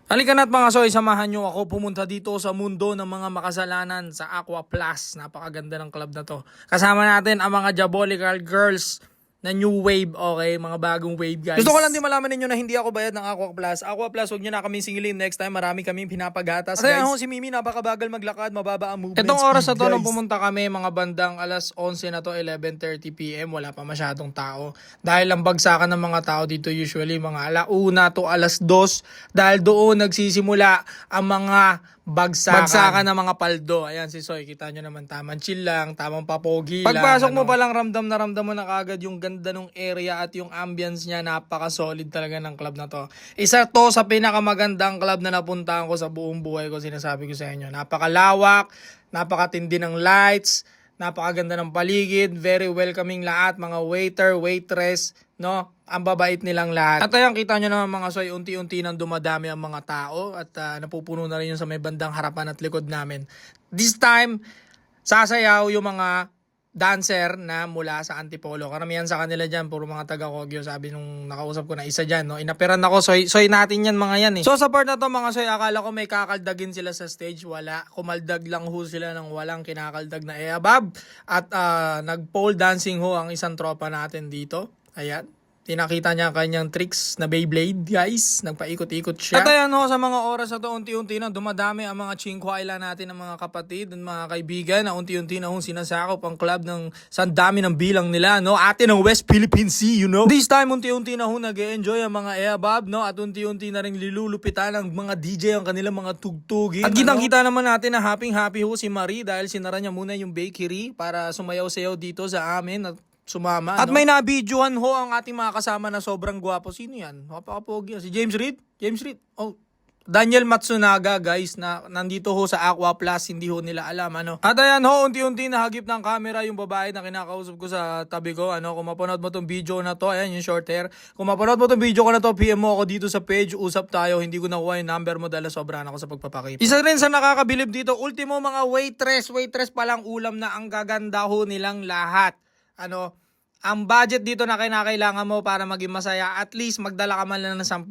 Halika na't mga soy, samahan nyo ako pumunta dito sa mundo ng mga makasalanan sa Aqua Plus. Napakaganda ng club na to. Kasama natin ang mga Diabolical Girls na new wave, okay? Mga bagong wave, guys. Gusto ko lang din malaman ninyo na hindi ako bayad ng Aqua Plus. Aqua Plus, huwag nyo na kami singilin next time. Marami kaming pinapagatas, guys. Kasi si Mimi, napakabagal maglakad, mababa ang movement speed, itong oras na to, nung pumunta kami, mga bandang alas 11 na to, 11:30 PM, wala pa masyadong tao. Dahil ang bagsakan ng mga tao dito usually, mga alauna to alas 2. Dahil doon nagsisimula ang mga bagsakan ng mga paldo. Ayan si Soy, kita nyo naman, tamang chill lang, tamang papogi lang. Pagpasok mo palang ramdam mo na kagad yung ganda ng area at yung ambience niya. Napaka-solid talaga ng club na to. Isa to sa pinakamagandang club na napuntahan ko sa buong buhay ko, sinasabi ko sa inyo. Napakalawak, napakatindi ng lights, napakaganda ng paligid, very welcoming lahat, mga waiter, waitress, no? Ang babait nilang lahat. At ayan, kita nyo naman mga soy, unti-unti nang dumadami ang mga tao at napupuno na rin yung sa may bandang harapan at likod namin. This time, sasayaw yung mga dancer na mula sa Antipolo. Karamihan sa kanila dyan, puro mga taga-Kogyo. Sabi nung nakausap ko na isa dyan, no? Inaperan ako, soy natin yan mga yan eh. So sa part na to mga soy, akala ko may kakaldagin sila sa stage. Wala. Kumaldag lang ho sila ng walang kinakaldag na eabab. At nag-pole dancing ho ang isang tropa natin dito. Ayan. Tinakita niya ang kanyang tricks na Beyblade, guys. Nagpaikot-ikot siya. At ayan ho, sa mga oras na to, unti-unti na dumadami ang mga Chinquaila natin, ng mga kapatid, ng mga kaibigan, na unti-unti na sinasakop ang club ng sandami ng bilang nila, no? Ate ng West Philippine Sea, you know? This time, unti-unti na nag-e-enjoy ang mga eabab, no? At unti-unti na rin lilulupitan ng mga DJ ang kanilang mga tugtugin. At kitang-kita naman natin na happy-happy ho si Marie dahil sinara niya muna yung bakery para sumayaw-sayaw dito sa amin at sumama. At may nabidyohan ho ang ating mga kasama na sobrang gwapo. Sino yan? Napakapogi. Si James Reid? James Reid? Oh, Daniel Matsunaga, guys, na nandito ho sa Aqua Plus, hindi ho nila alam, ano. At ayan ho, unti-unti nahagip ng camera yung babae na kinakausap ko sa tabi ko, ano. Kung mapanood mo tong video na to, ayan yung short hair. Kung mapanood mo tong video ko na to, PM mo ako dito sa page, usap tayo. Hindi ko nakuha yung number mo dahil sobrahan ako sa pagpapakita. Isa rin sa nakakabilib dito, ultimo mga waitress pa lang ulam na ang gaganda ho nilang lahat. Ano, ang budget dito na kinakailangan mo para maging masaya, at least magdala ka man lang ng 10,000,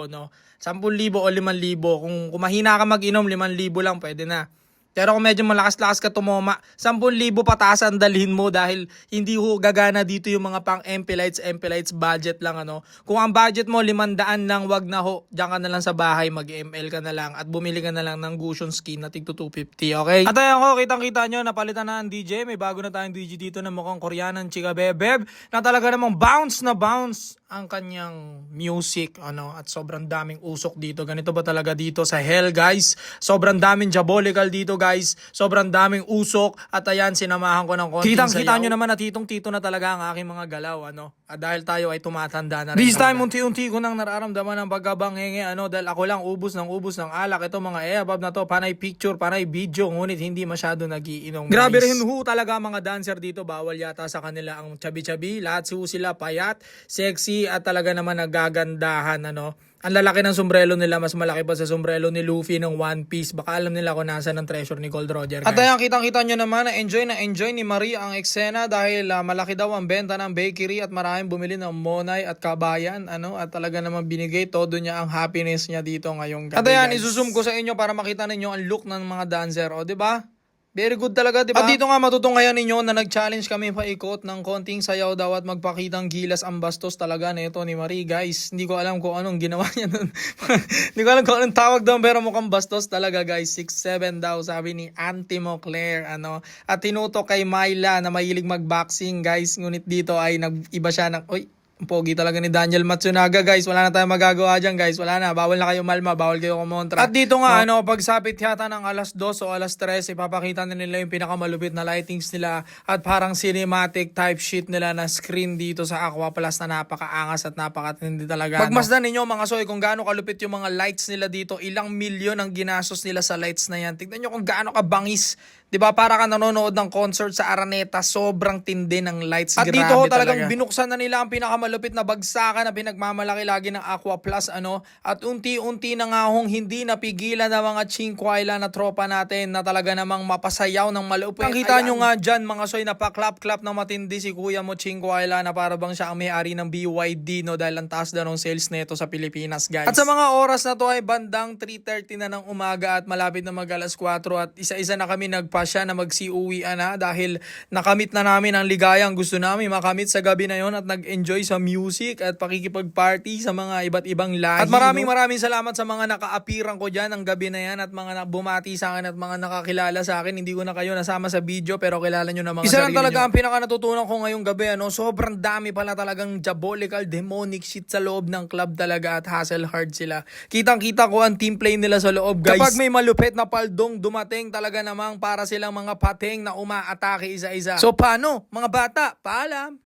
no? 10,000 o 5,000. Kung mahina ka mag-inom, 5,000 lang pwede na. Pero kung medyo malakas-lakas ka tumoma, 10,000 pataas ang dalhin mo dahil hindi ho gagana dito yung mga pang MP lights budget lang, ano. Kung ang budget mo 500 lang, wag na ho. Diyan ka na lang sa bahay, mag-ML ka na lang at bumili ka na lang ng Gusion skin na tig 250, okay? At ayan ho, kitang-kita nyo, napalitan na ang DJ. May bago na tayong DJ dito na mukhang Koreanan, chika bebeb, na talaga namang bounce na bounce ang kanyang music, ano, at sobrang daming usok dito. Ganito ba talaga dito sa Hell, guys? Sobrang daming Diabolical dito, guys. Sobrang daming usok. At ayan, sinamahan ko ng konting sayaw. Kitang-kita nyo naman na titong-tito na talaga ang aking mga galaw, ano. At dahil tayo ay tumatanda na rin. This time, unti-unti ko nang nararamdaman ng pagkabanghenge, ano, dahil ako lang ubos ng alak. Ito mga eabab na to, panay picture, panay video, ngunit hindi masyado nagiinom. Grabe rin ho talaga mga dancer dito. Bawal yata sa kanila ang chabi-chabi. Lahat sila payat, sexy, at talaga naman nagagandahan, ano. Ang lalaki ng sombrero nila, mas malaki pa sa sombrero ni Luffy ng One Piece. Baka alam nila kung nasa ng treasure ni Gold Roger, guys. At ayan, kitang-kita nyo naman na enjoy ni Marie ang eksena dahil malaki daw ang benta ng bakery at maraming bumili ng monay at kabayan, ano, at talaga naman binigay todo niya ang happiness niya dito ngayong gabi. At ayan, isusum ko sa inyo para makita ninyo ang look ng mga dancer, o, diba? Very good talaga, di ba? At dito nga matutunghayan ninyo na nag-challenge kami paikot ng konting sayaw daw at magpakitang gilas ang bastos talaga nito ni Marie, guys. Hindi ko alam kung anong ginawa niya nun. Hindi ko alam kung anong tawag doon, pero mukhang bastos talaga, guys. 6'7" daw, sabi ni Auntie Moclair, ano. At tinutok kay Myla na mahilig mag-boxing, guys. Ngunit dito ay nag-iba siya ng, oy, pogi talaga ni Daniel Matsunaga, guys. Wala na tayong magagawa dyan, guys. Wala na. Bawal na kayo malma. Bawal kayo kumontra. At dito nga, no, pagsapit yata ng alas 2 o alas 3, ipapakita na nila yung pinakamalupit na lightings nila at parang cinematic type shit nila na screen dito sa Aqua Plus na napakaangas at napakatindi talaga. Pagmasdan ninyo mga soy kung gaano kalupit yung mga lights nila dito, ilang milyon ang ginastos nila sa lights na yan. Tignan nyo kung gaano kabangis 'Di ba? Para ka nanonood ng concert sa Araneta, sobrang tindi ng lights. At Grabe dito ho talaga. talagang binuksan na nila ang pinakamalupit na bagsakan na pinagmamalaki lagi ng Aqua Plus at unti-unti na nga hong hindi napigilan ng mga Chinquayla na tropa natin na talaga namang mapasayaw ng malupit. Ang kita nyo nga dyan mga soy, napaklap-klap na matindi si kuya mo Chinquayla na para bang siya ang may-ari ng BYD dahil ang taas na ng sales nito sa Pilipinas, guys. At sa mga oras na to ay bandang 3:30 na ng umaga at malapit na mag alas 4 at isa-isa na kami nagpasya na magsiuwian na dahil nakamit na namin ang ligayang gusto namin makamit sa gabi na yon at nag-enjoy sa music at pakikipag-party sa mga iba't ibang lahi. At maraming salamat sa mga naka-appearang ko dyan ang gabi na yan at mga bumati sa akin at mga nakakilala sa akin. Hindi ko na kayo nasama sa video pero kilala nyo na mga Isa sarili lang talaga nyo. ang pinaka natutunan ko ngayong gabi, sobrang dami pala talagang diabolical, demonic shit sa loob ng club talaga at hustle hard sila. Kitang-kita ko ang team play nila sa loob, guys. Kapag may malupit na paldong dumating talaga namang para silang mga pating na umaatake isa-isa. So paano, mga bata? Paalam!